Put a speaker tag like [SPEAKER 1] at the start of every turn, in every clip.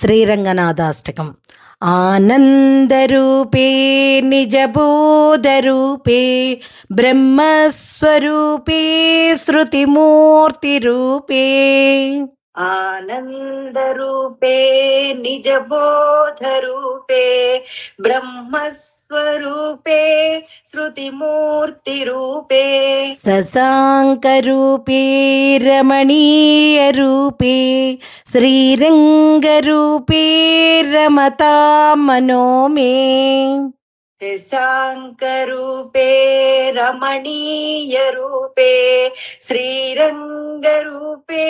[SPEAKER 1] శ్రీరంగనాథాష్టకం. ఆనందరూపే నిజబోధరూపే బ్రహ్మస్వరూపే శృతిమూర్తిరూపే.
[SPEAKER 2] ఆనందరూపే నిజబోధరూపే బ్రహ్మస్వరూపే శృతిమూర్తిరూపే.
[SPEAKER 1] శశాంకరూపే రమణీయరూపే శ్రీరంగరూపే రమతాం మనో మే.
[SPEAKER 2] శశాంకరూపే రమణీయరూపే శ్రీరంగరూపే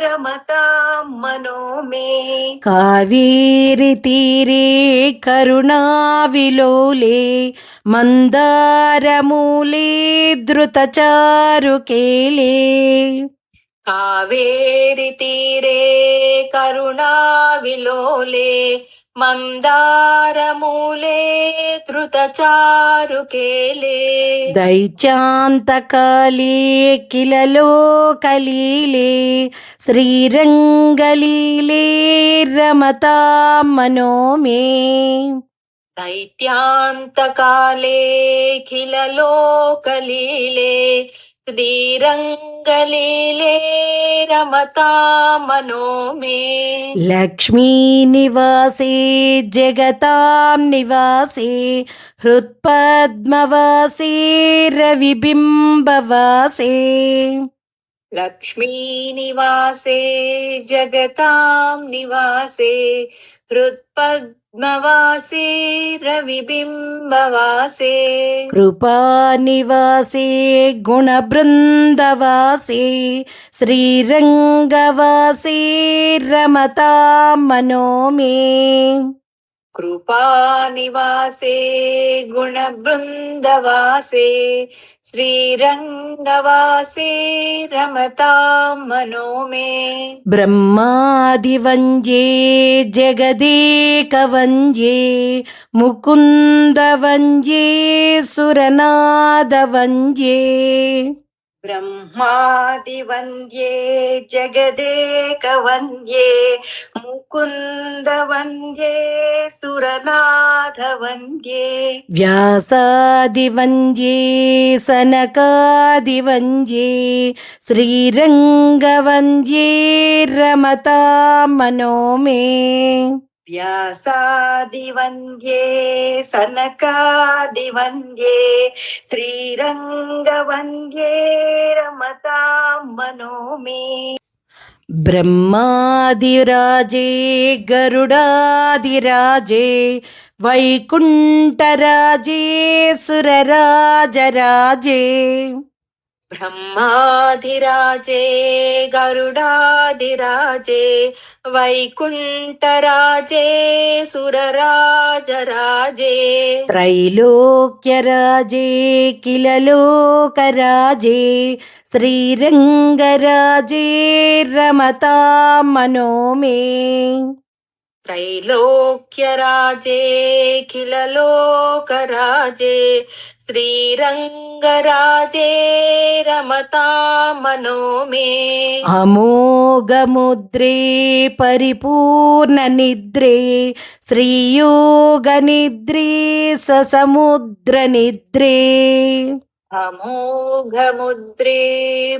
[SPEAKER 2] రమతాం మనో మే.
[SPEAKER 1] కావేరి తీరే కరుణావిలోలే మందారమూలే ధృతచారుకేలే.
[SPEAKER 2] కావేరి తీరే కరుణావిలోలే మందారమూలే ధృతచారుకేలే.
[SPEAKER 1] దైత్యాంతకాలే కిల లోకలీలే శ్రీరంగలీలే రమతాం మనో మే.
[SPEAKER 2] దైత్యాంతకాలే ఖిల లోకలీలే శ్రీరంగలీలే రమతాం మనో మే.
[SPEAKER 1] లక్ష్మీ నివాసే జగతాం నివాసే హృత్పద్మవాసే రవిబింబవాసే.
[SPEAKER 2] లక్ష్మీ నివాసే జగతాం నివాసే హృత్పద్మవాసే రవిబింబవాసే.
[SPEAKER 1] కృపానివాసే గుణబృందవాసే శ్రీరంగవాసే రమతాం మనో మే.
[SPEAKER 2] కృపానివాసే గుణబృందవాసే శ్రీరంగవాసే రమతాం మనో మే.
[SPEAKER 1] బ్రహ్మాదివంద్యే జగదేకవంద్యే ముకుందవంద్యే సురనాదవంద్యే.
[SPEAKER 2] బ్రహ్మాదివంద్యే జగదేకవంద్యే ముకుందవంద్యే సురనాథవంద్యే.
[SPEAKER 1] వ్యాసాదివంద్యే సనకాదివంద్యే శ్రీరంగవంద్యే రమతాం మనో మే.
[SPEAKER 2] వ్యాసాదివంద్యే సనకాదివంద్యే శ్రీరంగవంద్యే రమతాం మనో మే.
[SPEAKER 1] బ్రహ్మాదిరాజే గరుడాదిరాజే వైకుంఠరాజే సురరాజరాజే.
[SPEAKER 2] బ్రహ్మాధిరాజే గరుడాధిరాజే వైకుంఠరాజే సురరాజరాజే.
[SPEAKER 1] త్రైలోక్యరాజే కిల లోకరాజే శ్రీరంగరాజే రమతాం మనో మే.
[SPEAKER 2] త్రైలోక్యరాజే ఖిల లోకరాజే శ్రీరంగరాజే రమతాం మనో మే.
[SPEAKER 1] అమోఘముద్రే పరిపూర్ణ నిద్రే శ్రీయోగ నిద్రే ససముద్ర నిద్రే.
[SPEAKER 2] అమోఘముద్రే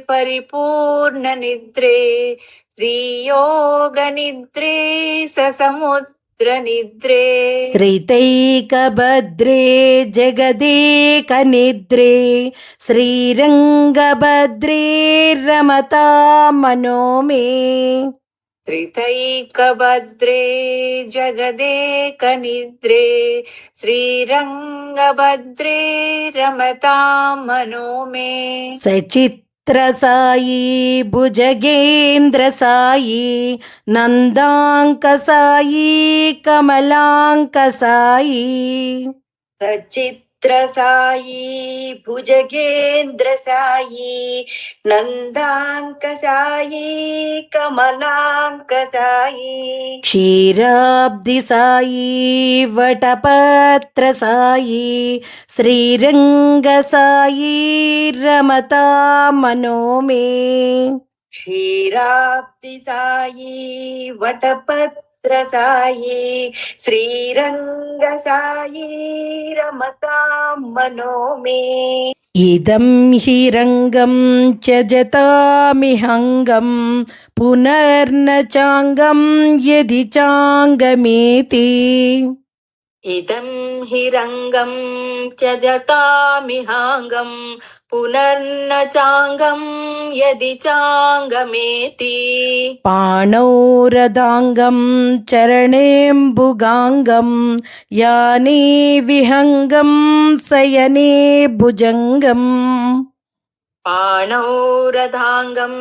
[SPEAKER 2] పరిపూర్ణ నిద్రే శ్రీయోగ నిద్రే ససముద్ర నిద్రే.
[SPEAKER 1] శ్రీతైకభద్రే జగదేక నిద్రే శ్రీరంగభద్రే రమతాం మనో మే.
[SPEAKER 2] శ్రీతైకభద్రే జగదేక నిద్రే శ్రీరంగభద్రే రమతాం మనో మే.
[SPEAKER 1] సచిత్రసాయి భుజగేంద్ర సాయి నందాంక సాయి కమలాంక సాయి.
[SPEAKER 2] సచిత్ర సాయి భుజగేంద్ర సాయి నందాంక సాయి కమలాంక సాయి.
[SPEAKER 1] క్షీరాబ్ది సాయి వటపత్ర సాయి శ్రీరంగ సాయి రమతాం మనో మే.
[SPEAKER 2] క్షీరాబ్ది సాయి వటపత్ర साई श्रीरङ्गसाई रमतां मनो मे
[SPEAKER 1] इदं हि रङ्गं त्यजतामिहङ्गं पुनर्न चाङ्गं यदि चाङ्गमेति
[SPEAKER 3] इदं हि रङ्गं त्यजतामिहाङ्गं पुनर्न चाङ्गं यदि चाङ्गमेति
[SPEAKER 1] पाणौ रदाङ्गं चरणेऽम्बुगाङ्गं याने विहङ्गं शयने भुजङ्गम्
[SPEAKER 3] पाणौ रथाङ्गं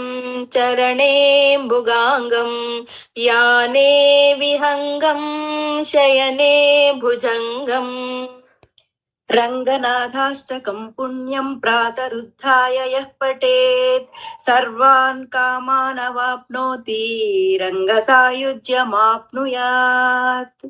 [SPEAKER 3] चरणेऽम्बुगाङ्गं याने विहङ्गं शयने भुजङ्गम्
[SPEAKER 2] रङ्गनाथाष्टकं पुण्यं प्रातरुत्थाय यः पठेत् सर्वान् कामानवाप्नोति रङ्गसायुज्यमाप्नुयात्